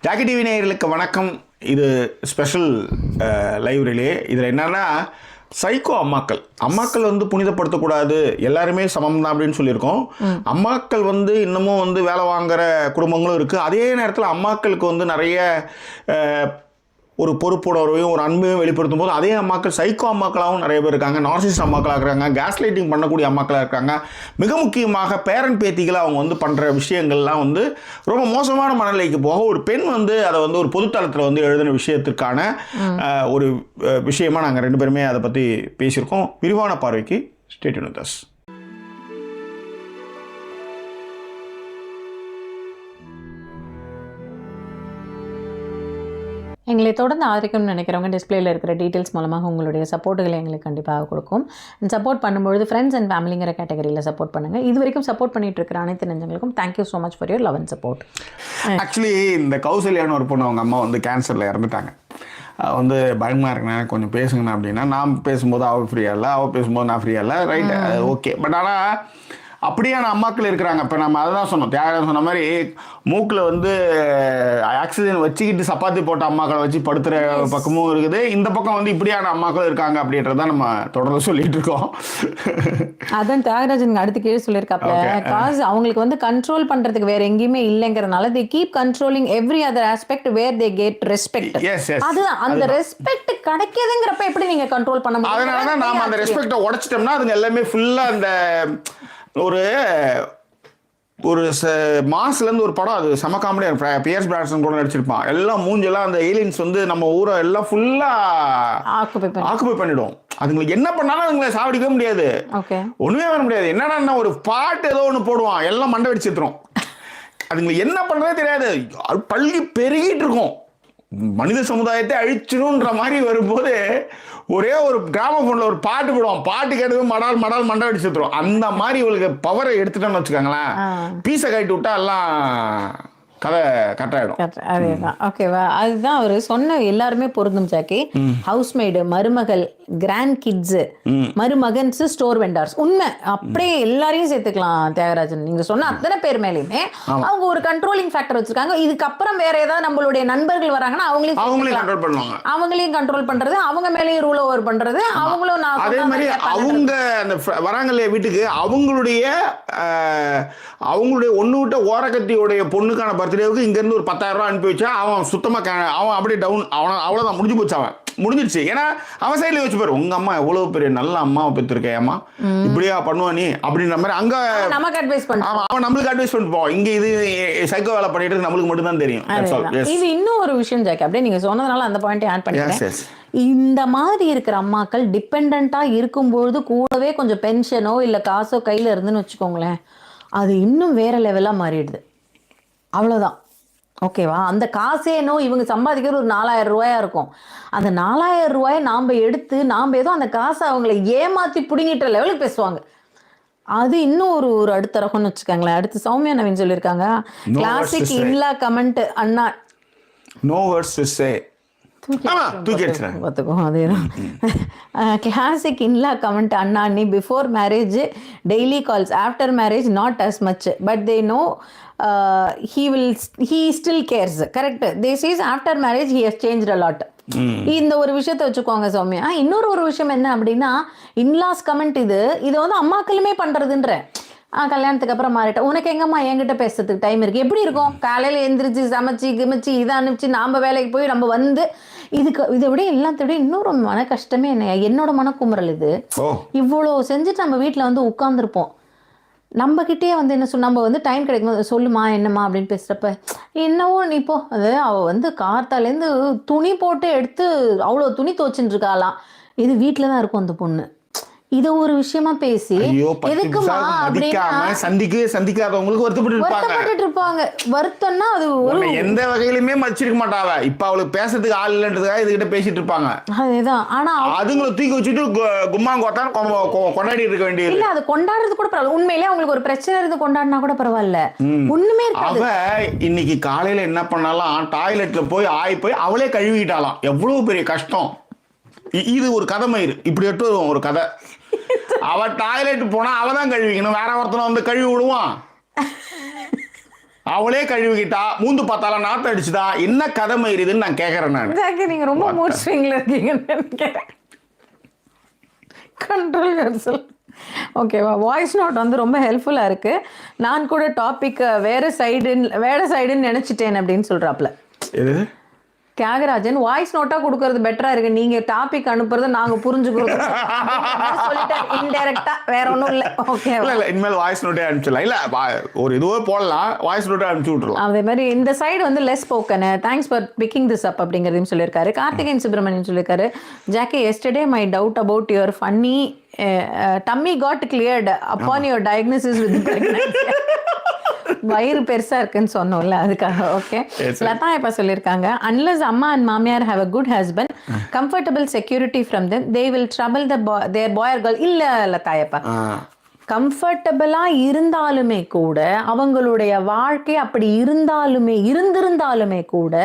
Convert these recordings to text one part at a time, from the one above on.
Jackie TV நேயர்களுக்கு வணக்கம். இது ஸ்பெஷல் லைவ் ரிலே. இதில் என்னன்னா சைக்கோ அம்மாக்கள் வந்து புனிதப்படுத்தக்கூடாது, எல்லாருமே சமம் தான் அப்படின்னு சொல்லியிருக்கோம். அம்மாக்கள் வந்து இன்னமும் வந்து வேலை வாங்குற குடும்பங்களும் இருக்குது. அதே நேரத்தில் அம்மாக்களுக்கு வந்து நிறைய ஒரு பொறுப்புணர்வையும் ஒரு அன்பையும் வெளிப்படுத்தும் போது அதே அம்மாக்கள் சைக்கோ அம்மாக்களாகவும் நிறைய பேர் இருக்காங்க, நார்சிஸ்ட் அம்மாக்களாக இருக்கிறாங்க, கேஸ் லைட்டிங் பண்ணக்கூடிய அம்மாக்களாக இருக்காங்க. மிக முக்கியமாக பேரன் பேத்திகளை அவங்க வந்து பண்ணுற விஷயங்கள்லாம் வந்து ரொம்ப மோசமான மனநிலைக்கு போக ஒரு பெண் வந்து அதை வந்து ஒரு பொதுத்தளத்தில் வந்து எழுதின விஷயத்திற்கான ஒரு விஷயமாக நாங்கள் ரெண்டு பேருமே அதை பற்றி பேசியிருக்கோம். விரிவான பார்வைக்கு ஸ்டே டியூன் வித் அஸ். எங்களை தொடர்ந்து ஆதரிக்கணும்னு நினைக்கிறவங்க டிஸ்பிளேல இருக்கிற டீட்டெயில்ஸ் மூலமாக உங்களுடைய சப்போர்ட்டுகளை எங்களுக்கு கண்டிப்பாக கொடுக்கும். சப்போர்ட் பண்ணும்பொழுது ஃப்ரெண்ட்ஸ் அண்ட் ஃபேமிலிங்கிற கேட்டகரியில் சப்போர்ட் பண்ணுங்கள். இது வரைக்கும் சப்போர்ட் பண்ணிட்டு இருக்கிற அனைத்து நெஞ்சங்களுக்கும் thank you so much for your love and support. Actually இந்த கௌசல்யான்னு ஒரு பொண்ணு, அவங்க அம்மா வந்து கேன்சரில் இறந்துட்டாங்க. வந்து பயமாக இருக்குண்ணா கொஞ்சம் பேசுங்கண்ணா அப்படின்னா, நான் பேசும்போது அவள் ஃப்ரீயாக இல்லை, அவள் பேசும்போது நான் ஃப்ரீயாக இல்லை. Right, okay. பட் ஆனால் அப்படியான அம்மாக்கள் இருக்கிறாங்க. இப்போ நம்ம அதை தான் சொன்னோம், தியாகம் சொன்ன மாதிரி மூக்கில் வந்து ஆக்சிஜன் வச்சுக்கிட்டு சப்பாத்தி போட்ட அம்மாக்களை வச்சு படுத்துகிற பக்கமும் இருக்குது, இந்த பக்கம் வந்து இப்படியான அம்மாக்கள் இருக்காங்க அப்படின்றத நம்ம தொடர்ந்து சொல்லிட்டு இருக்கோம். அதான் தியாகராஜன் அடுத்து கீழே சொல்லியிருக்காப்ல, காசு அவங்களுக்கு வந்து கண்ட்ரோல் பண்ணுறதுக்கு வேற எங்கேயுமே இல்லைங்கிறதுனால they keep controlling every other aspect where they get respect. அதுதான் அந்த ரெஸ்பெக்ட் கிடைக்குதுங்கிறப்ப எப்படி நீங்க கண்ட்ரோல் பண்ண முடியும்? அதனால தான் நாம அந்த ரெஸ்பெக்டை உடைச்சிட்டோம்னா அதுங்க எல்லாமே ஃபுல்லாக அந்த ஒரு ஒரு மாஸ்லேருந்து ஒரு படம், அது செம காமெடியாக பியர்ஸ் பிரான்சன் கூட நடிச்சிருப்பான். எல்லாம் மூஞ்செல்லாம் அந்த ஏலியன்ஸ் வந்து நம்ம ஊரை எல்லாம் ஃபுல்லாக ஆக்குபை பண்ணிடும். அதுங்களுக்கு என்ன பண்ணாலும் அதுங்களை சாவடிக்கவே முடியாது, ஒன்றுமே வர முடியாது. என்னன்னா ஒரு பாட்டு ஏதோ ஒன்று போடுவான், எல்லாம் மண்டை வெடிச்சிட்டுரும். அதுங்களுக்கு என்ன பண்ணுறதே தெரியாது, பள்ளி பெருகிட்டு இருக்கும். மனித சமுதாயத்தை அழிச்சிடும்ன்ற மாதிரி வரும்போது ஒரே ஒரு கிராம போன்ல ஒரு பாட்டு போடுவோம், பாட்டு கேட்டது மடால் மடால் மண்டை அடிச்சுட்டுரும். அந்த மாதிரி இவளுக்கு பவரை எடுத்துட்டோன்னு வச்சுக்கோங்களேன், பீஸை கட்டி விட்டா எல்லாம் கதை கட்டாயிடும். அதேதான், ஓகேவா? அதுதான் அவர் சொன்ன எல்லாருமே பொருந்தும் ஜாக்கி. ஹவுஸ்மெய்டு, மருமகள், கிராண்ட் கிட்ஸ், மருமகன்ஸ், ஸ்டோர் வெண்டார்ஸ், உண்மை அப்படியே எல்லாரையும் சேர்த்துக்கலாம் தியாகராஜன். நீங்க சொன்ன அத்தனை பேர் மேலேயுமே அவங்க ஒரு கண்ட்ரோலிங் ஃபேக்டர் வச்சிருக்காங்க. இதுக்கப்புறம் வேற ஏதாவது நம்மளுடைய நண்பர்கள் வராங்கன்னா அவங்களையும் கண்ட்ரோல் பண்ணுவாங்க, அவங்களையும் கண்ட்ரோல் பண்றது, அவங்க மேலேயும் ரூல் ஓவர் பண்றது, அவங்களும் அதே மாதிரி அவங்க அந்த வராங்கல்ல வீட்டுக்கு அவங்களுடைய ஒண்ணு விட்ட ஓரக்கத்தியோடைய பொண்ணுக்கான பர்த்டேவுக்கு இங்க இருந்து ஒரு 10,000 ரூபாய் அனுப்பி வச்சா அவன் சுத்தமா அவன் அப்படியே டவுன், அவ்வளவுதான் முடிஞ்சு போச்சு, அவன் முடிஞ்சிருச்சு. ஏன்னா அவன் சைட்ல வச்சு பாரு, உங்க அம்மா எவ்வளவு பெரிய நல்ல அம்மாவை பெற்றிருக்கேம்மா, இப்படியா பண்ணுவா நீ அப்படின்ற மாதிரி அங்க நமக்கு அட்வைஸ் பண்ணுவான், அவன் நம்மளுக்கு அட்வைஸ் பண்ணிப்போம். இங்க இது சைக்கோ வேலை பண்ணிட்டு நம்மளுக்கு மட்டும் தான் தெரியும். இது இன்னும் ஒரு விஷயம் ஜாக்கி, அப்படியே நீங்க சொன்னதுனால அந்த பாயிண்ட் ஆட் பண்ணிக்கிறேன். இந்த மாதிரி இருக்கிற அம்மாக்கள் டிபெண்டா இருக்கும்போது கூடவே கொஞ்சம் பென்ஷனோ இல்ல காசோ கையில இருந்துன்னு வச்சுக்கோங்களேன், அது இன்னும் வேற லெவலா மாறிடுது. அவ்வளவுதான், ஓகேவா? அந்த காசேனோ இவங்க சம்பாதிக்கிறது ஒரு 4,000 ரூபாயா இருக்கும். அந்த 4,000 ரூபாயை நாம் எடுத்து நாம் ஏதோ அந்த காசை அவங்களை ஏமாத்தி பிடிங்கிட்ட லெவலுக்கு பேசுவாங்க. அது இன்னும் ஒரு அடுத்த ரகம்னு வச்சுக்கோங்களேன். அடுத்து சௌமியா நவீன் சொல்லியிருக்காங்க, கிளாசிக் இன்லா கமெண்ட் அண்ணா, நோ வேர்ட்ஸ் டு சே. அதேதான் கிளாசிக் இன்லா கமெண்ட் அண்ணா அண்ணி, before marriage daily calls, after marriage not as much, but they know he still cares. correct, they says after marriage he has changed a lot. இந்த ஒரு விஷயத்தை வச்சுக்கோங்க சௌமியா. இன்னொரு விஷயம் என்ன அப்படின்னா, இன்லாஸ் கமெண்ட் இது வந்து அம்மாக்களுமே பண்றதுன்ற, கல்யாணத்துக்கு அப்புறம் மாறிட்டேன், உனக்கு எங்கம்மா என்கிட்ட பேசுறதுக்கு டைம் இருக்கு? எப்படி இருக்கும்? காலையில எந்திரிச்சு சமைச்சு கிமிச்சு இதை அனுப்பிச்சு நாம வேலைக்கு போய் நம்ம வந்து இதை விட எல்லாத்த விட இன்னொரு மன கஷ்டமே என்ன, என்னோட மனக்குமுறல் இது. இவ்வளோ செஞ்சுட்டு நம்ம வீட்டில் வந்து உட்காந்துருப்போம், நம்ம கிட்டே வந்து என்ன நம்ம வந்து டைம் கிடைக்கும் சொல்லுமா என்னம்மா அப்படின்னு பேசுகிறப்ப என்னவோ நீ இப்போ அது அவள் வந்து கார்த்தாலேருந்து துணி போட்டு எடுத்து அவ்வளோ துணி துவச்சுட்டு இருக்காளாம், இது வீட்டில் தான் இருக்கும் அந்த பொண்ணு. இதை ஒரு விஷயமா பேசி எதுக்குமா சந்திக்காதவங்களுக்கு வருத்தப்பட்டு இருப்பாங்க. வருத்தம்னா அது ஒரு எந்த வகையிலுமே மதிச்சிருக்க மாட்டாவ. இப்ப அவளுக்கு பேசுறதுக்கு ஆள் இல்லன்றதுக்காக இதுகிட்ட பேசிட்டு இருப்பாங்க. அதேதான். ஆனா அதுங்களை தூக்கி வச்சுட்டு கும்மாங்கோத்தான் கொண்டாடி இருக்க வேண்டியது இல்ல. அது கொண்டாடுறது கூட பரவாயில்ல, உண்மையிலேயே அவங்களுக்கு ஒரு பிரச்சனை இருந்து கொண்டாடினா கூட பரவாயில்ல, ஒண்ணுமே இருக்காது. அவ இன்னைக்கு காலையில என்ன பண்ணாலும் டாய்லெட்ல போய் போய் அவளே கழுவிட்டாலாம். எவ்வளவு பெரிய கஷ்டம். இது ஒரு கதை மயிறு, இப்படி எடுத்து ஒரு கதை. அவ டாய்லெட் போனா அவதான் கழுவிக்கணும், வேற ஒருத்தனை வந்து கழுவி விடுவான். அவளே கழுவிக்கிட்டா, மூந்து பார்த்தாலும் நாத்து அடிச்சுதா, என்ன கதை மயிருதுன்னு நான் கேட்கறேன் நான். நீங்க ரொம்ப மூட் ஸ்விங்ல இருக்கீங்கன்னு நினைக்கிறேன். Control yourself. ஓகேவா, வாய்ஸ் நோட் வந்து ரொம்ப ஹெல்ப்ஃபுல்லா இருக்கு. நான் கூட டாபிக் வேற சைடுன்னு நினைச்சிட்டேன் அப்படின்னு சொல்றாப்ல. எது தியாகராஜன், வாய்ஸ் நோட்டா கொடுக்கறது பெட்டரா இருக்கு, நீங்க டாபிக் அனுப்புறது நாங்க புரிஞ்சுக்கிறோம் சொல்லிட்டேன் இன்டைரக்டா, வேற ஒண்ணும் இல்ல. ஓகே, இல்ல இனிமேல் வாய்ஸ் நோட்டே அனுப்பிச்சிடலாம். இல்ல ஒரு இதுவே போடலாம், வாய்ஸ் நோட்டே அனுப்பிச்சு விட்டுறலாம். அதே மாதிரி இந்த சைடு வந்து less spoken, thanks for picking this up அப்படிங்கிறதையும் சொல்லியிருக்காரு. கார்த்திகேயன் சுப்ரமணியன் சொல்லியிருக்காரு, Jackie yesterday my doubt about your funny tummy got cleared upon your diagnosis with pregnancy. வயிறு பெருசா இருக்குன்னு சொன்னோம்ல, அதுக்காக. ஓகே, லதா இப்ப சொல்லியிருக்காங்க, அன்லஸ் அம்மா அண்ட் மாமியார் have a good husband, comfortable security from them, they will trouble their boy or girl. இல்ல லதாயப்பா, கம்ஃபர்டபுளா இருந்தாலுமே கூட, அவங்களுடைய வாழ்க்கை அப்படி இருந்திருந்தாலுமே கூட,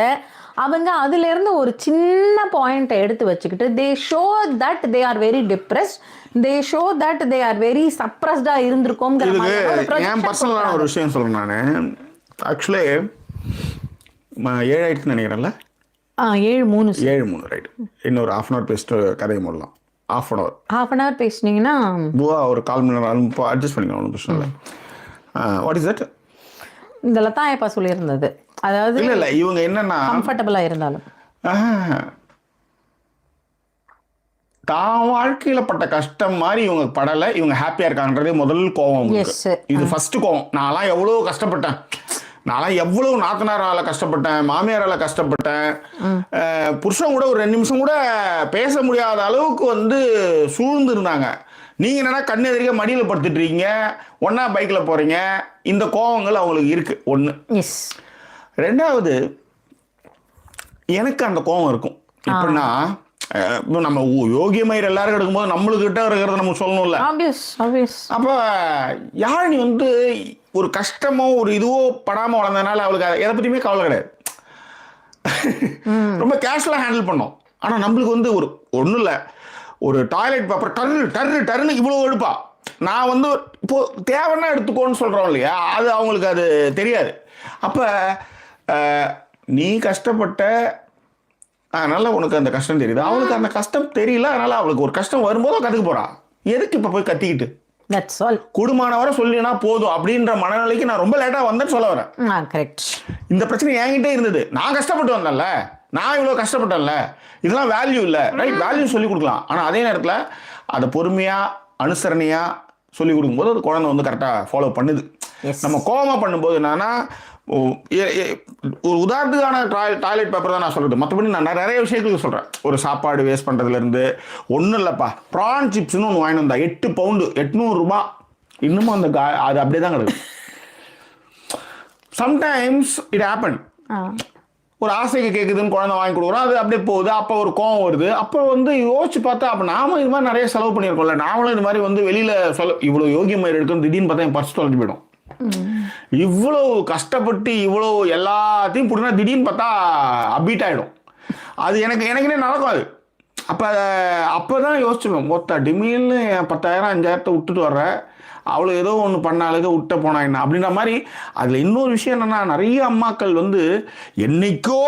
அவங்க அதுல இருந்து ஒரு சின்ன பாயிண்ட்டை எடுத்து வச்சுக்கிட்டு they show that they are very depressed, they show that they are very சப்ரஸ்டா இருந்திருக்கோம். என் பர்சனலான ஒரு விஷயம் சொல்றேன் நான். ஆக்சுவலி 7 ஆயிடுச்சுன்னு நினைக்கிறேன்ல. 7:03 ரைட். இன்னொரு 1/2 hour பேசிட்டு கதையை மூடலாம். 1/2 hour பேசினீங்கன்னா ஒரு 1/4 மணி நேரம் அட்ஜஸ்ட் பண்ணிக்கலாம், ஒன்றும் பிரச்சனை இல்லை. What is that? இந்த லதாயப்பா சொல்லியிருந்தது, அதாவது இல்ல இவங்க என்னன்னா கம்ஃபர்டபுளா இருந்தாலும் தான் வாழ்க்கையில பட்ட கஷ்டம் மாதிரி இவங்க படலை, இவங்க ஹாப்பியா இருக்காங்கன்றதே முதல் கோவம். இது ஃபர்ஸ்ட் கோவம். நான்லாம் எவ்வளவு கஷ்டப்பட்டேன், நான்லாம் எவ்வளவு நாத்தனாரால கஷ்டப்பட்டேன், மாமியாரால கஷ்டப்பட்டேன், புருஷன் கூட ஒரு 2 நிமிஷம் கூட பேச முடியாத அளவுக்கு வந்து சூழ்ந்து இருந்தாங்க. நீங்க என்னன்னா கண்ணு எதிரிக்க மடியில படுத்துட்டு இருக்கீங்க, ஒன்னா பைக்ல போறீங்க. இந்த கோவங்கள் அவங்களுக்கு இருக்கு. 1. 2வது, எனக்கு அந்த கோவம் இருக்கும். எப்படின்னா, நம்ம யோகியமயிர் எல்லாரும் எடுக்கும்போது நம்மளுக்கு கிட்ட இருக்கிறத நம்ம சொல்லணும்ல. அப்ப யார் நீ வந்து ஒரு கஷ்டமோ ஒரு இதுவோ படாம வளர்ந்ததுனால அவளுக்கு எதை பத்தியுமே கவலை கிடையாது, ரொம்ப கேஷுவலா ஹேண்டில் பண்ணோம். ஆனா நம்மளுக்கு வந்து ஒன்றும் இல்லை, ஒரு டாய்லெட் பேப்பர் டர்னு இவ்வளோ எடுப்பா. நான் வந்து இப்போ தேவைன்னா எடுத்துக்கோன்னு சொல்றோம் இல்லையா, அது அவங்களுக்கு அது தெரியாது. அப்ப நீ கஷ்டப்பட்ட, அதனால உனக்கு அந்த கஷ்டம் தெரியுது, அவளுக்கு அந்த கஷ்டம் தெரியல, அதனால அவளுக்கு ஒரு கஷ்டம் வரும்போது கத்துக்க போறா. எதுக்கு இப்ப போய் கத்திக்கிட்டு? கூடுமான வரை சொல்லினா போதும் அப்படின்ற மனநிலைக்கு நான் ரொம்ப லேட்டா வந்தேன்னு சொல்ல வரேன். இந்த பிரச்சனை என்கிட்ட இருந்தது, நான் கஷ்டப்பட்டு வந்தேன்ல, நான் இவ்வளவு கஷ்டப்பட்டேன்ல, இதெல்லாம் வேல்யூ இல்லை, ரைட்? வேல்யூ சொல்லி கொடுக்கலாம். ஆனா அதே நேரத்தில் அதை பொறுமையா அனுசரணையா சொல்லி கொடுக்கும்போது அது குழந்தை வந்து கரெக்டா ஃபாலோ பண்ணுது. நம்ம கோபமா பண்ணும்போது என்னன்னா, ஒரு உதாரணத்துக்கான டாய்லெட் பேப்பர் தான் நான் சொல்றது, மற்றபடி நான் நிறைய விஷயங்களுக்கு சொல்றேன். ஒரு சாப்பாடு வேஸ்ட் பண்றதுல இருந்து ஒன்றும் இல்லப்பா. ப்ரான் சிப்ஸ்னு ஒன்று வாங்கி வந்தா 8 பவுண்டு 800 ரூபாய், இன்னமும் அந்த அது அப்படியே தான் கிடக்கு. Sometimes it happen. ஒரு ஆசைக்கு கேட்குதுன்னு குழந்தை வாங்கி கொடுக்குறோம், அது அப்படியே போகுது. அப்போ ஒரு கோவம் வருது. அப்போ வந்து யோசிச்சு பார்த்தா, அப்போ நாமளும் இது மாதிரி நிறைய செலவு பண்ணியிருக்கோம்ல, நாமளும் இது மாதிரி வந்து வெளியில இவ்வளோ யோகியமாக இருக்குன்னு திடீர்னு பார்த்தா என் பர்ஸ் தொலைஞ்சு போயிடும். இவ்வளவு கஷ்டப்பட்டு இவ்வளவு எல்லாத்தையும் பிடினா திடீர்னு பார்த்தா அபீட் ஆயிடும். அது எனக்குன்னே நடக்கும். அது அப்பதான் யோசிச்சுக்கணும், மொத்த டிமில்னு 10,000 5,000 விட்டுட்டு வர்ற, அவ்வளோ ஏதோ ஒன்று பண்ணாளுக்கு விட்ட போனா என்ன அப்படின்ற மாதிரி. அதில் இன்னொரு விஷயம் என்னன்னா, நிறைய அம்மாக்கள் வந்து என்னைக்கோ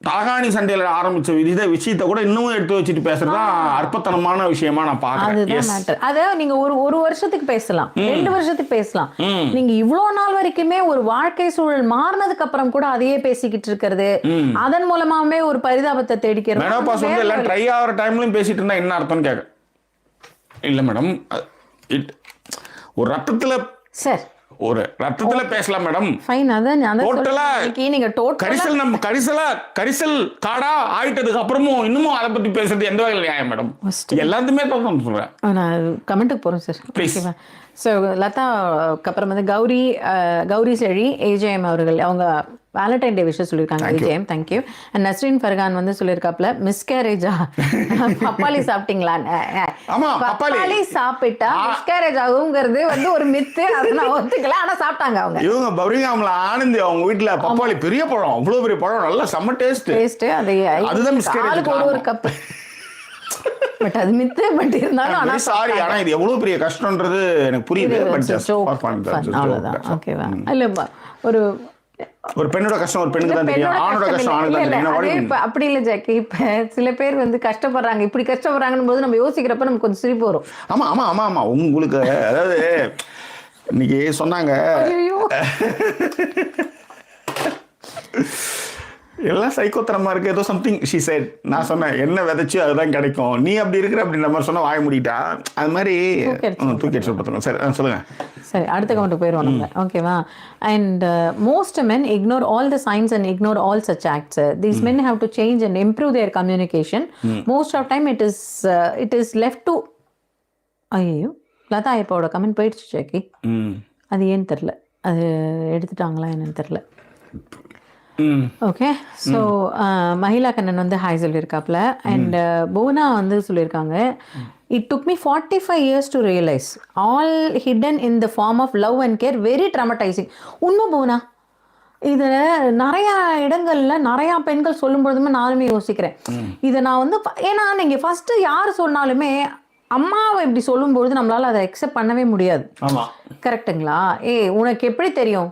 தாகாணி சண்டையில் ஆரம்பிச்ச விஷயத்தை கூட இன்னமும் எடுத்து வச்சுட்டு பேசுறதுதான் அற்பத்தனமான விஷயமா நான் பாக்குறேன். அத நீங்க ஒரு வருஷத்துக்கு பேசலாம், 2 வருஷத்துக்கு பேசலாம். நீங்க இவ்வளவு நாள் வரைக்குமே ஒரு வாழ்க்கை சூழல் மாறினதுக்கு அப்புறம் கூட அதையே பேசிக்கிட்டு இருக்கிறது, அதன் மூலமாவே ஒரு பரிதாபத்தை தேடிக்கிறது. மெனோபாஸ் வந்து எல்லாம் ட்ரை ஆகிற டைம்லயும் பேசிட்டு இருந்தா என்ன அர்த்தம்னு கேட்க இல்ல மேடம். ஒரு ரத்தத்துல பேசலாம் மேடம். ஃபைன், அதான் டோட்டலா நீங்க கரிசல் காடா ஆயிட்டதுக்கு அப்புறமும் இன்னமும் அதை பத்தி பேசுறது எந்த வகையில் நியாயம் மேடம்? எல்லாத்துமே தான் சொல்றேன். நான் கமெண்ட்டுக்கு போறேன் சார், ப்ளீஸ். ஸோ லதாக்கு அப்புறம் வந்து கௌரி செழி ஏஜேஎம் அவர்கள், அவங்க வேலண்டைன் டே விஷயம் சொல்லியிருக்காங்க. AJM thank you. And Nasreen Furqan வந்து சொல்லியிருக்காப்ல, மிஸ்கேரேஜா பப்பாளி சாப்பிட்டீங்களா? பப்பாளி சாப்பிட்டா மிஸ்கேரேஜ் ஆகுங்கிறது வந்து ஒரு மித்து, அதை நான் ஒத்துக்கல. ஆனா சாப்பிட்டாங்க அவங்க. இவங்க பர்மிங்ஹாம்ல ஆனந்தி அவங்க வீட்டுல பப்பாளி பெரிய பழம், அவ்வளவு பெரிய பழம், நல்ல செம்ம டேஸ்ட். அது அதுதான் மிஸ்கேரேஜ். ஒரு கப் பட் அது மித்து, பட் இருந்தாலும் ஆனா சாரி, ஆனா இது எவ்வளவு பெரிய கஷ்டம்ன்றது எனக்கு புரியுது. பட் ஜஸ்ட் ஃபார் ஃபன், அவ்வளவுதான். ஓகேவா? இல்ல ஒரு பெண்ணோட கஷ்டம் ஒரு பெண்ணுக்கு தான் தெரியும், ஆணோட கஷ்டம் ஆணுக்கு தான் தெரியும். அப்படி இல்ல ஜாக்கி. இப்ப சில பேர் வந்து கஷ்டப்படுறாங்க, இப்படி கஷ்டப்படுறாங்கன்னு போது நம்ம யோசிக்கிறப்ப நமக்கு கொஞ்சம் சிரிப்பு வரும். ஆமா ஆமா ஆமா ஆமா. உங்களுக்கு அதாவது இன்னைக்கு சொன்னாங்க எல்லாம் சைக்கோத்தனமா இருக்கு, ஏதோ சம்திங் ஷி செட். நான் சொன்னேன் என்ன விதைச்சு அதுதான் கிடைக்கும், நீ அப்படி இருக்கிற அப்படின்ற மாதிரி சொன்னா வாய முடிட்டா. அது மாதிரி தூக்கி அடிச்சு. சரி சொல்லுங்க. சரி, அடுத்த கவுண்ட் போயிடுவோம் நம்ம. ஓகேவா? And most men ignore all the signs and ignore all such acts. These men have to change and improve their communication. Most of time it is left to. ஐயோ, லதா இப்போட கமெண்ட் போயிடுச்சு ஜாக்கி. அது ஏன்னு தெரில, அது எடுத்துட்டாங்களா என்னன்னு தெரில. ஓகே. ஸோ மஹிலா கண்ணன் வந்து ஹாய் சொல்லியிருக்காப்ல. அண்ட் புவனா வந்து சொல்லியிருக்காங்க, it took me 45 years to realise all hidden in the form of love and care, very traumatising. உண்மை புவனா, இதில் நிறையா இடங்களில் நிறையா பெண்கள் சொல்லும் பொழுதுமே நானுமே யோசிக்கிறேன். இதை நான் வந்து ஏன்னா நீங்கள் ஃபஸ்ட்டு யார் சொன்னாலுமே அம்மாவை இப்படி சொல்லும்பொழுது நம்மளால அதை அக்செப்ட் பண்ணவே முடியாது. கரெக்டுங்களா? உனக்கு எப்படி தெரியும்,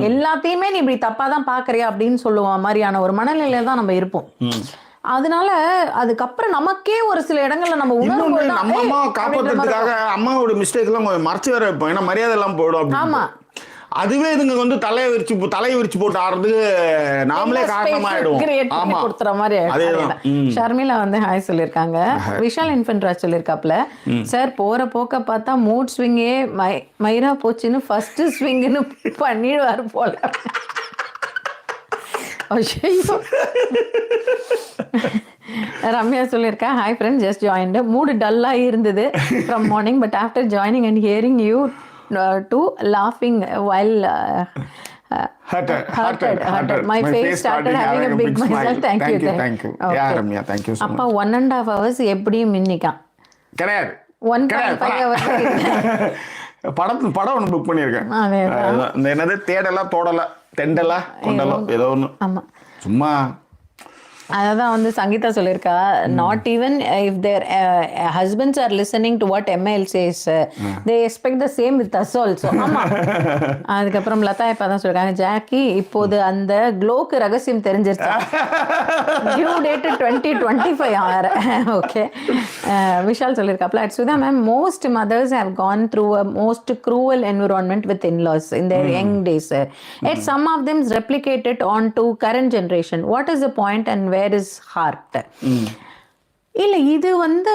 எல்லாத்தையுமே நீ இப்படி தப்பா தான் பாக்குறியா அப்படின்னு சொல்லுவான் மாதிரியான ஒரு மனநிலையில தான் நம்ம இருப்போம். அதனால அதுக்கப்புறம் நமக்கே ஒரு சில இடங்கள்ல நம்ம உணர்வு அம்மா காப்பாத்துறதுக்காக அம்மாவோட மிஸ்டேக் எல்லாம் மறைச்சு வேற வைப்போம், ஏன்னா மரியாதை எல்லாம் போயிடும். ஆமா, அதுவே இதுங்க வந்து தலையை விரிச்சு போட்டு ஆடுறதுக்கு நாமளே காரணமாயிடும். கொடுத்துற மாதிரி. ஷர்மிளா வந்து ஹாய் சொல்லியிருக்காங்க. விஷால் இன்ஃபன்ட்ராஜ் சொல்லியிருக்காப்ல, சார் போற போக்க பார்த்தா மூட் ஸ்விங்கே மயிரா போச்சுன்னு ஃபர்ஸ்ட் ஸ்விங்னு பண்ணிடுவாரு போல. ரம்யா சொல்லியிருக்கா, ஹாய் ஃப்ரெண்ட், ஜஸ்ட் ஜாயின்டு. மூடு டல்லாக இருந்தது from morning, but after joining and hearing you to laughing while hearted. My face started having a big smile. Thank you. Yeah, Ramya, thank you so much. அப்பா 1.5 hours எப்படியும் மின்னிக்கான் கிடையாது. 1.5 hours படம் ஒன்று book பண்ணியிருக்கேன். என்னது தேடலா தோடலா தெண்டலா கொண்டலா ஏதோ ஒன்று. ஆமா, சும்மா அதான் வந்து சங்கீதா சொல்லியிருக்கா, not even if their husbands are listening to what ML says, they expect the same with us also. அதுக்கப்புறம் லதா இப்ப தான் சொல்லிருக்காங்க, ஜாக்கி இப்போது அந்த க்ளோக்கு ரகசியம் தெரிஞ்சிருச்சா, டியூ டேட் 2025. ஓகே. விஷால் சொல்லியிருக்காப்ல, at Sudha ma'am, most mothers have gone through a most cruel environment with in-laws in their young days. And some of them replicated on to current generation. What is the point and where is heart? இல்லை, இது வந்து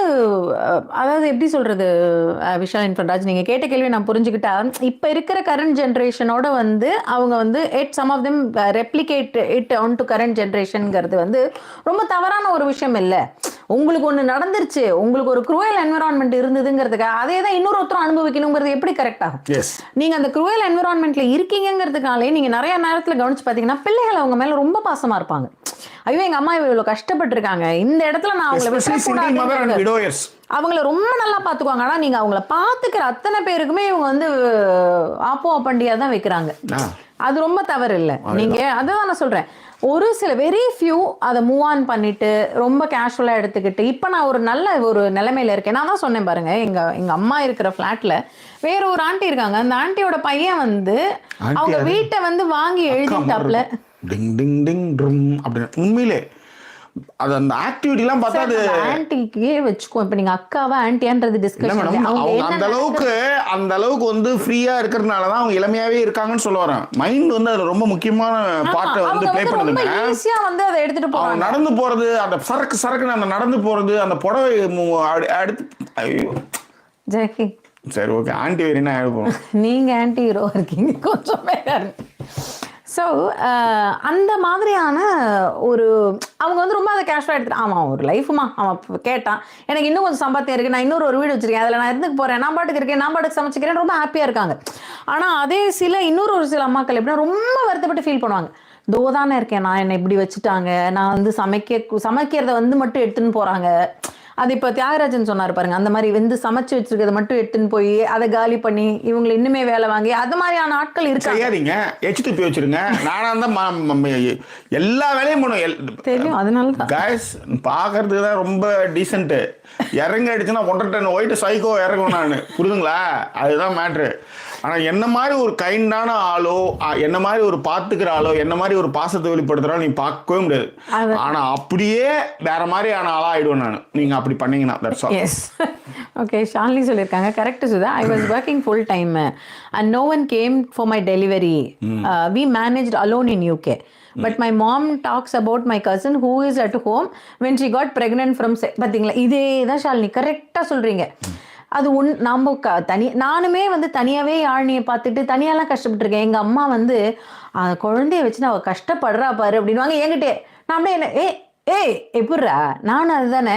அதாவது எப்படி சொல்றது விஷால் இன்ஃபன்ட்ராஜ், நீங்கள் கேட்ட கேள்வி நான் புரிஞ்சுக்கிட்டா, இப்போ இருக்கிற கரண்ட் ஜென்ரேஷனோட வந்து அவங்க வந்து some of them replicate it on to current ஜென்ரேஷனுங்கிறது வந்து ரொம்ப தவறான ஒரு விஷயம் இல்லை. உங்களுக்கு ஒன்று நடந்துருச்சு, உங்களுக்கு ஒரு குரூவல் என்விரான்மெண்ட் இருந்ததுங்கிறதுக்காக அதே தான் இன்னொருத்தரும் அனுபவிக்கணுங்கிறது எப்படி கரெக்ட் ஆகும்? நீங்கள் அந்த குரூவல் என்விரான்மெண்ட்ல இருக்கீங்கிறதுக்காலே நீங்கள் நிறைய நேரத்தில் கவனிச்சு பார்த்தீங்கன்னா பிள்ளைகள் அவங்க மேலே ரொம்ப பாசமாக இருப்பாங்க. ஐயோ, எங்க அம்மா இவ்வளவு கஷ்டப்பட்டிருக்காங்க, இந்த இடத்துல நான் அவங்களை அவங்கள ரொம்ப நல்லா பாத்துக்குவாங்க. ஆனா நீங்க அவங்கள பாத்துக்கிற அத்தனை பேருக்குமே இவங்க வந்து ஆப்போ அப்பண்டியா தான் வைக்கிறாங்க. அது ரொம்ப தவறு இல்லை. நீங்க அதான் நான் சொல்றேன், ஒரு சில வெரி ஃபியூ அதை மூவ் ஆன் பண்ணிட்டு ரொம்ப கேஷுவலா எடுத்துக்கிட்டு இப்ப நான் ஒரு நல்ல ஒரு நிலைமையில இருக்கேன். நான் தான் சொன்னேன் பாருங்க, எங்க அம்மா இருக்கிற பிளாட்ல வேற ஒரு ஆண்டி இருக்காங்க. அந்த ஆண்டியோட பையன் வந்து அவங்க வீட்டை வந்து வாங்கி எழுதிட்டாப்ல. டிங் டிங் டிங் ட்ரும் அப்படின்னு உண்மையிலே அது அந்த ஆக்டிவிட்டிலாம் பார்த்தா அது ஆன்ட்டிக்கே வச்சுக்கோ. இப்போ நீங்க அக்காவா ஆன்ட்டியான்றது டிஸ்கஷன். அவங்க அந்த அளவுக்கு வந்து ஃப்ரீயா இருக்கிறதுனால தான் அவங்க இளமையாவே இருக்காங்கன்னு சொல்ல வரேன். மைண்ட் வந்து அது ரொம்ப முக்கியமான பார்ட்டை வந்து ப்ளே பண்ணுதுங்க. ஈஸியா வந்து அதை எடுத்துட்டு போறாங்க. நடந்து போறது, அந்த சரக்குன்னு அந்த நடந்து போறது, அந்த புடவை அடுத்து. ஐயோ ஜாக்கி, சரி ஓகே, ஆன்ட்டி வேறினா எழுப்போம். நீங்க ஆன்ட்டி ஹீரோ இருக்கீங்க கொஞ்சம். ஸோ அந்த மாதிரியான ஒரு அவங்க வந்து ரொம்ப அதை கேஷுவலாக எடுத்துட்டு, ஆமாம் ஒரு லைஃபுமா அவன் கேட்டான், எனக்கு இன்னும் கொஞ்சம் சம்பாத்தியம் இருக்குது, நான் இன்னொரு வீடு வச்சிருக்கேன், அதில் நான் இருந்துக்கு போகிறேன், நான் பாட்டுக்கு இருக்கேன், நான் பாட்டுக்கு சமைச்சிக்கிறேன், ரொம்ப ஹாப்பியாக இருக்காங்க. ஆனால் அதே ஒரு சில அம்மாக்கள் எப்படின்னா ரொம்ப வருத்தப்பட்டு ஃபீல் பண்ணுவாங்க. தோதானே இருக்கேன் நான், என்னை இப்படி வச்சுட்டாங்க, நான் வந்து சமைக்கிறத வந்து மட்டும் எடுத்துன்னு போகிறாங்க அது இப்போ தியாகராஜன் சொன்னார் பாருங்க, அந்த மாதிரி வந்து சமைச்சு வச்சிருக்கிறத மட்டும் எடுத்துன்னு போய் அதை காலி பண்ணி இவங்களை இன்னுமே வேலை வாங்கி அது மாதிரியான ஆட்கள் இருக்காங்க. செய்யாதீங்க, எச்சு துப்பி வச்சிருங்க. நானா தான் எல்லா வேலையும் பண்ணும் தெரியும். அதனால கைஸ் பாக்குறதுக்கு தான் ரொம்ப டீசென்ட். இறங்க அடிச்சுன்னா 1.5 டன் ஒயிட் சைக்கோ இறங்கும் நான், புரியுதுங்களா? அதுதான் மேட்ரு. ஆனா என்ன மாதிரி ஒரு கைண்டான ஆளோ, என்ன மாதிரி ஒரு பாத்துக்கிற ஆளோ, என்ன மாதிரி ஒரு பாசத்தை வெளிப்படுத்துறாலும் நீ பார்க்கவே முடியாது. ஆனா அப்படியே வேற மாதிரியான ஆளா ஆயிடுவேன் நான், நீங்க அப்படி பண்ணீங்கன்னா. That's all. Yes. Okay, Shalini சொல்லியிருக்காங்க correct Sudha. I was working full time and no one came for my delivery. We managed alone in UK. But my mom talks about my cousin who is at home when she got pregnant from பார்த்தீங்களா? இதே தான் ஷாலினி கரெக்டாக சொல்கிறீங்க. அது நம்ம நானுமே வந்து தனியாகவே யாழ்னியை பார்த்துட்டு தனியாலாம் கஷ்டப்பட்டுருக்கேன். எங்கள் அம்மா வந்து குழந்தைய வச்சு அவள் கஷ்டப்படுறா பாரு அப்படின்வாங்க என்கிட்டே. நான் அப்படியே என்ன ஏய் எப்பட்றா, நானும் அதுதானே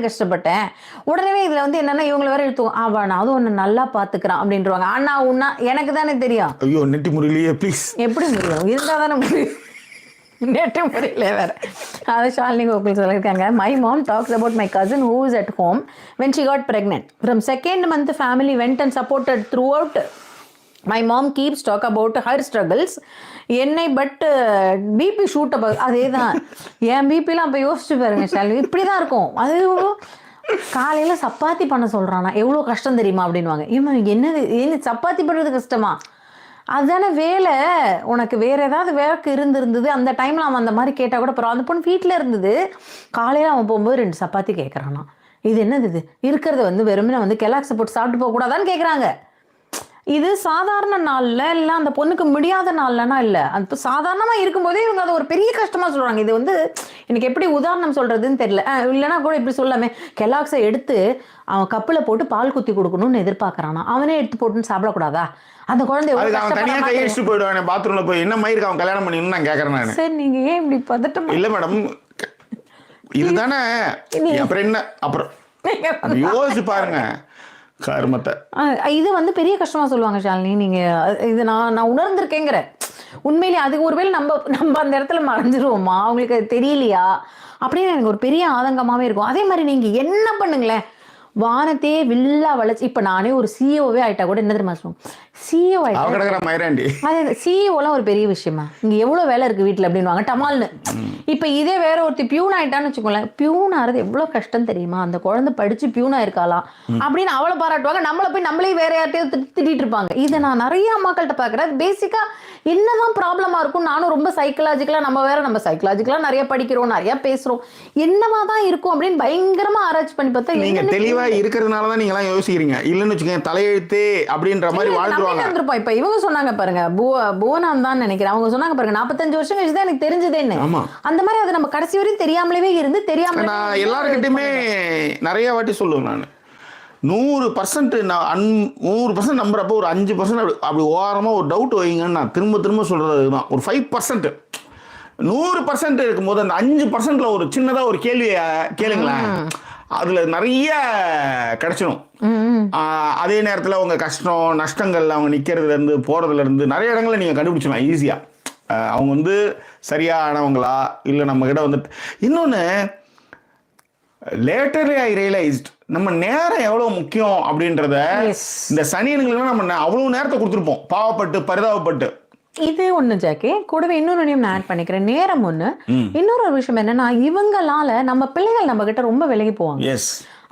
கஷ்டப்பட்டேன். உடனே இதில் வந்து என்னென்னா இவங்களை வேற எடுத்துவோம், நான் அதுவும் ஒன்று நல்லா பார்த்துக்கிறான் அப்படின்றவாங்க. ஆனால் எனக்கு தானே தெரியும். ஐயோ நெட்டி முறையிலேயே ப்ளீஸ், எப்படி முடியும்? இருந்தால் தானே முடியும், நெட்டு முறையிலே வேற. அது ஷாலினி கோகுல் சொல்லியிருக்காங்க. My mom talks about my cousin who is at home when she got pregnant. From 2nd month family went and supported throughout. My mom keeps talk about her struggles. என்னை but BP shoot up. அதே தான் என் பிபிலாம் அப்போ யோசிச்சு பாருங்க ஷாலினி, இப்படி தான் இருக்கும். அது காலையில் சப்பாத்தி பண்ண சொல்கிறானா எவ்வளோ கஷ்டம் தெரியுமா அப்படின்வாங்க. இவன் என்ன சப்பாத்தி பண்ணுறது கஷ்டமா? அதுதானே வேலை. உனக்கு வேறு ஏதாவது வேலைக்கு இருந்திருந்தது அந்த டைமில் அவன் அந்த மாதிரி கேட்டால் கூட பரவாயில்ல. அந்த பொண்ணு வீட்டில் இருந்தது, காலையில் அவன் போகும்போது 2 சப்பாத்தி கேட்குறானா. இது என்னது இது இருக்கிறத வந்து வெறுமனே வந்து கெலாக்ஸை போட்டு சாப்பிட்டு போகக்கூடாதான்னு கேட்குறாங்க. இது சாதாரண நாளில் இல்லை, அந்த பொண்ணுக்கு முடியாத நாள்லனா இல்லை, அது சாதாரணமாக இருக்கும்போதே இவங்க அதை ஒரு பெரிய கஷ்டமாக சொல்கிறாங்க. இது வந்து எனக்கு எப்படி உதாரணம் சொல்கிறதுன்னு தெரியல. இல்லைனா கூட இப்படி சொல்லாமே, கெலாக்ஸை எடுத்து அவன் கப்பில் போட்டு பால் குத்தி கொடுக்கணும்னு எதிர்பார்க்குறானா, அவனே எடுத்து போட்டுன்னு சாப்பிடக்கூடாதா? அந்த குழந்தை போயிடுவாங்க பாத்ரூம்ல போய் என்ன மயிருக்கு அவன் கல்யாணம் பண்ணி நான் கேட்கறேன். சரி நீங்க ஏன் இப்படி பதட்டம்? இல்ல மேடம், இதுதானே அப்புறம் என்ன, அப்புறம் யோசிச்சு பாருங்க கர்மத்தை. இது வந்து பெரிய கஷ்டமா சொல்லுவாங்க ஷாலினி. நீங்க இது நான் உணர்ந்திருக்கேங்கிற உண்மையிலேயே. அது ஒருவேளை நம்ம அந்த இடத்துல மறைஞ்சிருவோமா, அவங்களுக்கு அது தெரியலையா அப்படின்னு எனக்கு ஒரு பெரிய ஆதங்கமாவே இருக்கும். அதே மாதிரி நீங்க என்ன பண்ணுங்களேன், வானத்தையே வில்லா வளைச்சு, இப்ப நானே ஒரு சிஇஓவே ஆயிட்டா கூட என்ன தெரியுமா சொல்லுவோம், சிஇஓ ஆயிட்டா சிஇஓலாம் ஒரு பெரிய விஷயமா, இங்க எவ்வளவு வேலை இருக்கு வீட்டுல அப்படின்வாங்க டமால்னு. இப்ப இதே வேற ஒருத்தி பியூன் ஆயிட்டான்னு வச்சுக்கோங்களேன், பியூன் ஆறது எவ்வளவு கஷ்டம் தெரியுமா, அந்த குழந்தை படிச்சு பியூனா இருக்காலாம் அப்படின்னு அவளை பாராட்டுவாங்க. நம்மளை போய் நம்மளே வேற யார்ட்டையும் திட்டிட்டு இருப்பாங்க. இதை நான் நிறைய அம்மாக்கள்கிட்ட பாக்குறேன். பேசிக்கா என்னதான் ப்ராப்ளமா இருக்கும். நானும் ரொம்ப சைக்கலாஜிக்கலா, நம்ம சைக்கலாஜிக்கலா நிறைய படிக்கிறோம், நிறைய பேசுறோம், என்னவாதான் இருக்கும் அப்படின்னு பயங்கரமா ஆராய்ச்சி பண்ணி பார்த்தா நீங்க தெளிவா இருக்கிறதுனாலதான் நீங்க எல்லாம் யோசிக்கிறீங்க. இல்லன்னு வச்சுக்கோங்க தலையெழுத்து அப்படின்ற மாதிரி வாழ்ந்துருவாங்க. இப்ப இவங்க சொன்னாங்க பாருங்க, புவனான் தான் நினைக்கிறேன், அவங்க சொன்னாங்க பாருங்க 45 வருஷம் கழிச்சு தான் எனக்கு தெரிஞ்சதேன்னு. அந்த மாதிரி அது நம்ம கடைசி வரையும் தெரியாமலே இருந்து தெரியாம. நான் எல்லாருக்கிட்டையுமே நிறைய வாட்டி சொல்லுவேன், நான் 100% நம்புறப்போ ஒரு 5% அப்படி ஓரமா ஒரு டவுட் வைங்கன்னு நான் திரும்ப சொல்றது அதுதான். ஒரு 5% 100% இருக்கும்போது அந்த 5%ல ஒரு சின்னதா ஒரு கேள்வியை கேளுங்களேன், அதுல நிறைய கிடைச்சிடும். அதே நேரத்தில் உங்க கஷ்டம் நஷ்டங்கள்ல அவங்க நிக்கிறதுல இருந்து போறதுல இருந்து நிறைய இடங்களை நீங்க கண்டுபிடிச்சலாம் ஈஸியா. அவங்க வந்து சரியானவங்களா இல்லை நம்ம கிட்ட வந்து. இன்னொன்னு லேட்டர்லி ஐ ரியலைஸ்ட் நம்ம நேரம் எவ்வளவு முக்கியம் அப்படின்றத. இந்த சனியனுங்களுக்கு நம்ம அவ்வளவு நேரத்தை கொடுத்துருப்போம், பாவப்பட்டு பரிதாபப்பட்டு. இது ஒண்ணு ஜாக்கி, கூடவே இன்னொரு நான் ஆட் பண்ணிக்கிறேன், நேரம் ஒண்ணு. இன்னொரு விஷயம் என்னன்னா, இவங்களால நம்ம பிள்ளைகள் நம்ம கிட்ட ரொம்ப விலகி போவாங்க.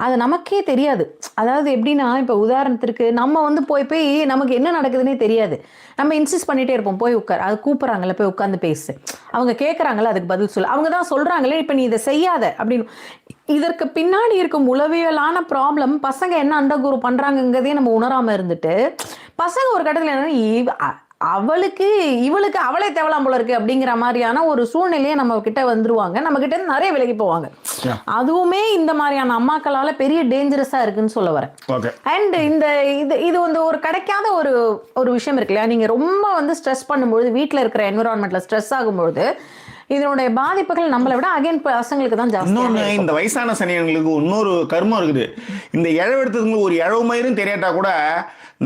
அது நமக்கே தெரியாது. அதாவது எப்படின்னா, இப்போ உதாரணத்திற்கு நம்ம வந்து போய் நமக்கு என்ன நடக்குதுன்னே தெரியாது, நம்ம இன்சிஸ்ட் பண்ணிட்டே இருப்போம், போய் உட்கார், அது கூப்பிட்றாங்கல்ல போய் உட்காந்து பேசு, அவங்க கேட்குறாங்கல்ல அதுக்கு பதில் சொல்லு, அவங்க தான் சொல்கிறாங்களே இப்போ நீ இதை செய்யாத அப்படின்னு. இதற்கு பின்னாடி இருக்கும் உளவியலான ப்ராப்ளம் பசங்க என்ன அண்டர்கோ பண்ணுறாங்கங்கிறதே நம்ம உணராமல் இருந்துட்டு, பசங்க ஒரு கட்டத்தில் என்னன்னா இவளுக்கு அவளே தேவலாம் போல இருக்கு அப்படிங்கிற மாதிரியான ஒரு சூழ்நிலையை நம்ம கிட்ட வந்துருவாங்க, நம்ம கிட்ட இருந்து நிறைய விலகி போவாங்க. அதுவுமே இந்த மாதிரியான அம்மாக்களால பெரிய டேஞ்சரஸா இருக்குன்னு சொல்ல வரேன். அண்ட் இது வந்து ஒரு கிடைக்காத ஒரு விஷயம் இருக்கு இல்லையா, நீங்க ரொம்ப வந்து ஸ்ட்ரெஸ் பண்ணும்போது, வீட்டில் இருக்கிற என்விரான்மெண்ட்ல ஸ்ட்ரெஸ் ஆகும்போது இதனுடைய பாதிப்புகள் நம்மளை விட அகைன் பசங்களுக்கு தான் ஜாஸ்தி. இன்னொன்று, இந்த வயசான சனியங்களுக்கு இன்னொரு கர்மம் இருக்குது. இந்த இழவெடுத்ததுங்களுக்கு ஒரு இழவு மயிரும் தெரியாட்டா கூட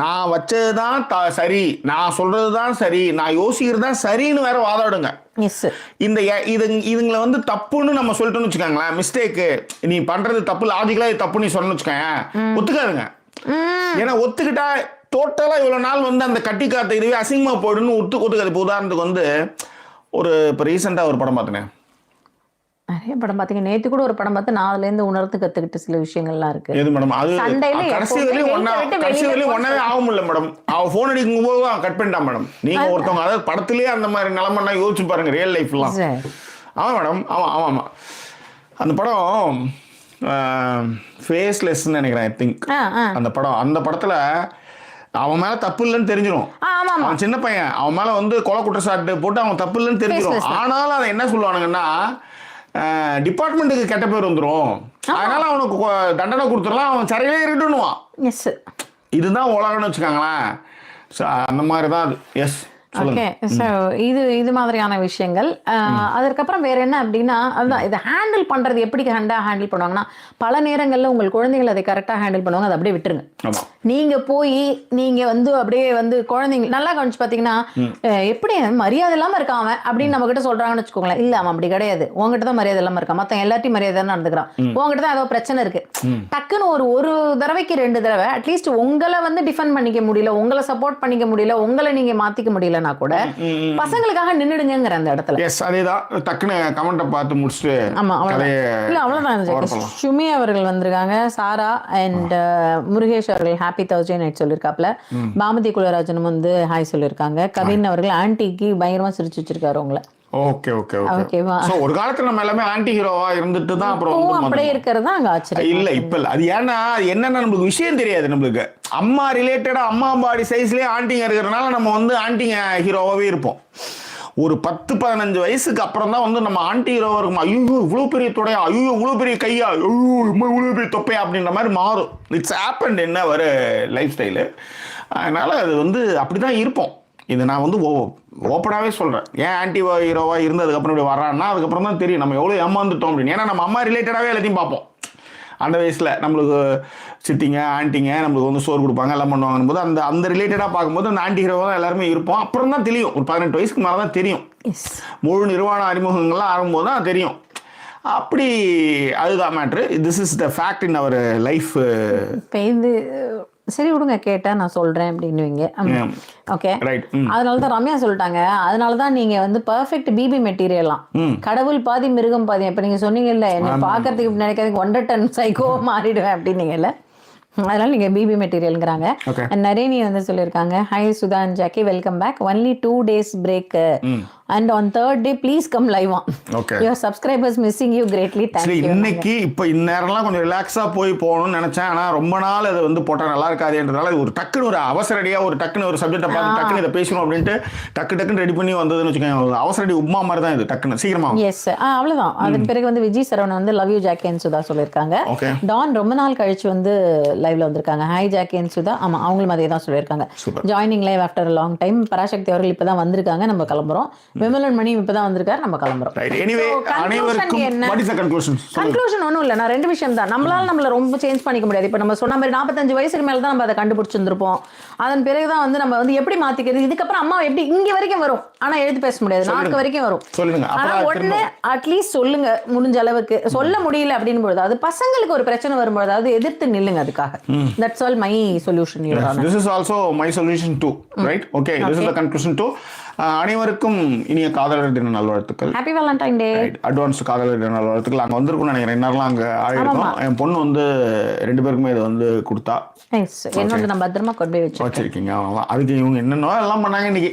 நான் வச்சதுதான் சரி, நான் சொல்றது தான் சரி, நான் யோசிக்கிறது தான் சரின்னு வேற வாதாடுங்க. எஸ் இந்த இதுங்களை வந்து தப்புன்னு நம்ம சொல்லிட்டோம்னு வச்சுக்கோங்களேன், மிஸ்டேக்கு நீ பண்றது தப்பு, லாஜிக்கலா இது தப்பு நீ சொல்லணும்னு வச்சுக்கோங்க, ஒத்துக்காதுங்க. ஏன்னா ஒத்துக்கிட்டா டோட்டலா இவ்வளவு நாள் வந்து அந்த கட்டி காத்த இதுவே அசிங்கமா போயிடுன்னு ஒத்துக்காது. இப்போ உதாரணத்துக்கு வந்து இப்போ ரீசெண்டா ஒரு படம் பார்த்தேன், நிறைய படம் பார்த்தீங்க. நேற்று கூட ஒரு படம் பார்த்து நான் அதுலேருந்து உணர்ந்து கற்றுக்கிட்ட சில விஷயங்கள்லாம் இருக்கு. எது மேடம்? அது கடைசி வரையும் ஒன்னாவே ஆக முடியல மேடம். அவன் ஃபோன் அடிக்கும் போது தான் கட் பண்ணிட்டான் மேடம். நீங்க ஒருத்தவங்க அதாவது படத்துலேயே அந்த மாதிரி நிலமன்னா யோசிச்சு பாருங்க, ரியல் லைஃப்லாம். ஆமாம் மேடம், ஆமாம். அந்த படம் ஃபேஸ்லெஸ்ன்னு நினைக்கிறேன், ஐ திங்க். அந்த படத்தில் அவன் மேல தப்பு இல்லைன்னு தெரிஞ்சிடும். அவன் சின்ன பையன், அவன் மேல வந்து கொலை குற்றச்சாட்டு போட்டு அவன் தப்பு இல்லைன்னு தெரிஞ்சிடும். ஆனாலும் அதை என்ன சொல்லுவானுங்கன்னா, டிபார்ட்மெண்ட்டுக்கு கெட்ட பேர் வந்துடும், அதனால அவனுக்கு தண்டனை கொடுத்துடலாம், அவன் சரியிலே இருக்கட்டும்னுவான். இதுதான் உலகம்னு வச்சுக்காங்களேன். அந்த மாதிரி தான் அது. எஸ். ஓகே, ஸோ இது மாதிரியான விஷயங்கள். அதற்கப்புறம் வேற என்ன அப்படின்னா, அதுதான் இதை ஹேண்டில் பண்றது எப்படி ஹேண்டில் பண்ணுவாங்கன்னா, பல நேரங்களில் உங்கள் குழந்தைகள் அதை கரெக்டாக ஹேண்டில் பண்ணுவாங்க, அதை அப்படியே விட்டுருங்க. நீங்க போய் நீங்க வந்து அப்படியே வந்து குழந்தைங்க நல்லா கவனிச்சு பார்த்தீங்கன்னா, எப்படி மரியாதை இல்லாமல் இருக்கான் அவன் அப்படின்னு நம்ம கிட்ட சொல்றாங்கன்னு வச்சுக்கோங்களேன். இல்லை, அவன் அப்படி கிடையாது, உங்ககிட்ட தான் மரியாதை இல்லாமல் இருக்கான், மற்ற எல்லாத்தையும் மரியாதை தான் நடந்துக்கிறான், உங்ககிட்ட தான் ஏதோ பிரச்சனை இருக்கு. டக்குன்னு ஒரு தடவைக்கு 2 தடவை அட்லீஸ்ட் உங்களை வந்து டிஃபெண்ட் பண்ணிக்க முடியல, உங்களை சப்போர்ட் பண்ணிக்க முடியல, உங்களை நீங்க மாத்திக்க முடியல கூட பசங்களுக்காக நின்னுடுங்கிற அந்த இடத்துல. எஸ், அதேதான். டக்குன்னு கமெண்ட்டை பார்த்து முடிச்சுட்டு அவ்வளவுதான். சுமி அவர்கள் வந்திருக்காங்க, சாரா அண்ட் முருகேஷ் அவர்கள் ஹாப்பி தர்ஸ்டே நைட் சொல்லியிருக்காப்ல, பாமதி குலராஜனும் வந்து ஹாய் சொல்லியிருக்காங்க, கவின் அவர்கள் ஆன்டிக்கு பயங்கரமா சிரிச்சு வச்சிருக்காரு உங்களை. ஓகே. சோ ஒரு காலத்துல நம்ம எல்லாமே ஆன்டி ஹீரோவா இருந்துட்டு தான் அப்புறம் அப்படியே இருக்கிறது அங்க ஆச்சரியம் இல்ல. இப்ப அது ஏன்னா என்னன்னா நம்மளுக்கு விஷயம் தெரியாது. நம்மளுக்கு அம்மா ரிலேட்டடா அம்மா பாடி சைஸ்லயே ஆன்டிங்க இருக்கிறதுனால நம்ம வந்து ஆன்டிங்க ஹீரோவாவே இருப்போம். ஒரு 10-15 வயசுக்கு அப்புறம் தான் வந்து நம்ம ஆன்டி ஹீரோவா இருக்கும். ஐயோ இவ்வளவு பெரிய தொடையா, ஐயோ இவ்வளவு பெரிய கையா, ஐயோ இவ்வளவு பெரிய தொப்பையா அப்படின்ற மாதிரி மாறும். இட்ஸ் ஹேப்பன்ட் என்ன வர லைஃப் ஸ்டைலு. அதனால அது வந்து அப்படிதான் இருப்போம். இது நான் வந்து ஓப்பனாகவே சொல்கிறேன். ஏன் ஆன்டி ஹீரோவாக இருந்ததுக்கப்புறம் இப்படி வரான்னா அதுக்கப்புறம் தான் தெரியும் நம்ம எவ்வளோ ஏமாந்துட்டோம் அப்படின்னு. ஏன்னா நம்ம அம்மா ரிலேட்டடாகவே எல்லாத்தையும் பார்ப்போம். அந்த வயசில் நம்மளுக்கு சித்திங்க ஆன்ட்டிங்க நம்மளுக்கு வந்து சோறு கொடுப்பாங்க எல்லாம் பண்ணுவாங்கன்னு போது அந்த ரிலேட்டடாக பார்க்கும்போது அந்த ஆன்டி ஹீரோவாக தான் எல்லாருமே இருப்போம். அப்புறம் தான் தெரியும், ஒரு 18 வயசுக்கு மேலே தான் தெரியும், முழு நிர்வாண அறிமுகங்கள்லாம் ஆகும்போது தான் தெரியும். அப்படி அதுதான் matter. This is the fact in our life. சரி விடுங்க, கேட்டா நான் சொல்றேன் அப்படின்னுவீங்க. ஓகே, அதனால தான் ரம்யா சொல்லிட்டாங்க, அதனால தான் நீங்க வந்து பெர்ஃபெக்ட் பிபி மெட்டீரியல்லாம், கடவுள் பாதி மிருகம் பாதி. இப்ப நீங்க சொன்னீங்கல்ல, என்ன பாக்குறதுக்கு நினைக்கிறதுக்கு 100 டன் சைக்கோ மாறிடுவேன் அப்படின்னீங்கல்ல, அதனால நீங்க பிபி மெட்டீரியல்ங்கிறாங்க. நரேனி வந்து சொல்லியிருக்காங்க, hi Sudha and Jackie, welcome back, only 2 days break and on 3rd day please come live on. Your subscribers missing you greatly, thank you. இன்னைக்கு இப்போ இந்நேரம்லாம் கொஞ்சம் ரிலாக்ஸா போகணும்னு நினைச்சேன். ஆனா ரொம்ப நாள் அது வந்து போட்டா நல்லா இருக்காதுன்றதால ஒரு டக்குன்னு ஒரு அவசரடியா ஒரு டக்குன்னு ஒரு சப்ஜெக்டை பார்த்து டக்குன்னு இதை பேசணும் அப்படின்ட்டு டக்குன்னு ரெடி பண்ணி வந்ததுன்னு வச்சுக்கோங்க. அவசரடி உப்மா மாதிரி தான் இது, டக்குன்னு சீக்கிரமா. எஸ், அவ்வளவுதான். அதுக்கு பிறகு வந்து விஜய் சரவணன் வந்து love you Jackie and Sudha சொல்லியிருக்காங்க. டான் ரொம்ப நாள் கழிச்சு வந்து லைவ்ல வந்திருக்காங்க, ஹாய் ஜாக்கி அண்ட் சுதா. ஆமா, அவங்களும் அதே தான் சொல்லியிருக்காங்க, joining live after long time. Parasakthi அவர்கள் இப்பதான் வந்திருக்காங்க, நம்ம கிளம்புறோம். விமலன் மணி இப்பதான் வந்திருக்காரு, நம்ம கிளம்புறோம். கன்க்ளூஷன் ஒன்றும் இல்லை, நான் 2 விஷயம் தான். நம்மளால ரொம்ப சேஞ்ச் பண்ணிக்க முடியாது. இப்போ நம்ம சொன்ன மாதிரி 45 வயசுக்கு மேல தான் நம்ம அதை கண்டுபிடிச்சிருந்திருப்போம். அதன் பிறகுதான் வந்து நம்ம வந்து எப்படி மாத்திக்கிறது. இதுக்கப்புறம் அம்மா எப்படி இங்க வரைக்கும் வரும், ஆனா எழுத்து பேச முடியாது, 4 வரைக்கும் வரும். ஆனா உடனே அட்லீஸ்ட் சொல்லுங்க, முடிஞ்ச அளவுக்கு. சொல்ல முடியல அப்படின்னு பொழுது அது பசங்களுக்கு ஒரு பிரச்சனை வரும்போது அது எதிர்த்து நில்லுங்க. அதுக்காக that's all my solution. This is also my solution too, right? Okay, this is the conclusion too. அனைவருக்கும் இனிய காதலர் தின நல்வாழ்த்துக்கள். ஹாப்பி வேலண்டைன் டே. அட்வான்ஸ் காதலர் தின நல்வாழ்த்துக்கள். அங்கே வந்திருக்கும்னு நினைக்கிறேன், இன்னரெல்லாம் அங்கே ஆகிருக்கும். என் பொண்ணு வந்து 2 பேருக்குமே இதை வந்து கொடுத்தா. என்னோட நான் பத்திரமா கொண்டு போய் வச்சிருக்கீங்க. அதுக்கு இவங்க என்னென்னோ எல்லாம் பண்ணாங்க இன்னைக்கு.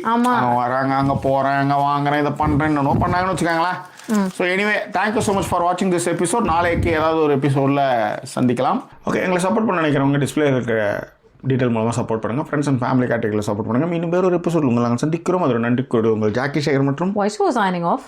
வராங்க, அங்கே போகிறேன், அங்கே வாங்குறேன், இதை பண்ணுறேன், என்னென்னோ பண்ணாங்கன்னு வச்சுக்காங்களேன். So anyway, thank you so much for வாட்சிங் திஸ் எபிசோட். நாளைக்கு ஏதாவது ஒரு எபிசோடில் சந்திக்கலாம். ஓகே, எங்களை சப்போர்ட் பண்ண நினைக்கிறவங்க டிஸ்பிளே இருக்கிற டீட்டெயில் மூலமாக சப்போர்ட் பண்ணுங்கள். ஃப்ரெண்ட்ஸ் அண்ட் ஃபேமிலி கேட்டகரியில் சப்போர்ட் பண்ணுங்கள். இன்னும் வேறு ஒரு எபிசோட் உங்களை நாங்கள் சந்திக்கிறோம். அதோட நன்றி கூடு உங்கள் ஜாக்கி சேகர் மற்றும் வாய்ஸ் சைனிங் ஆஃப்.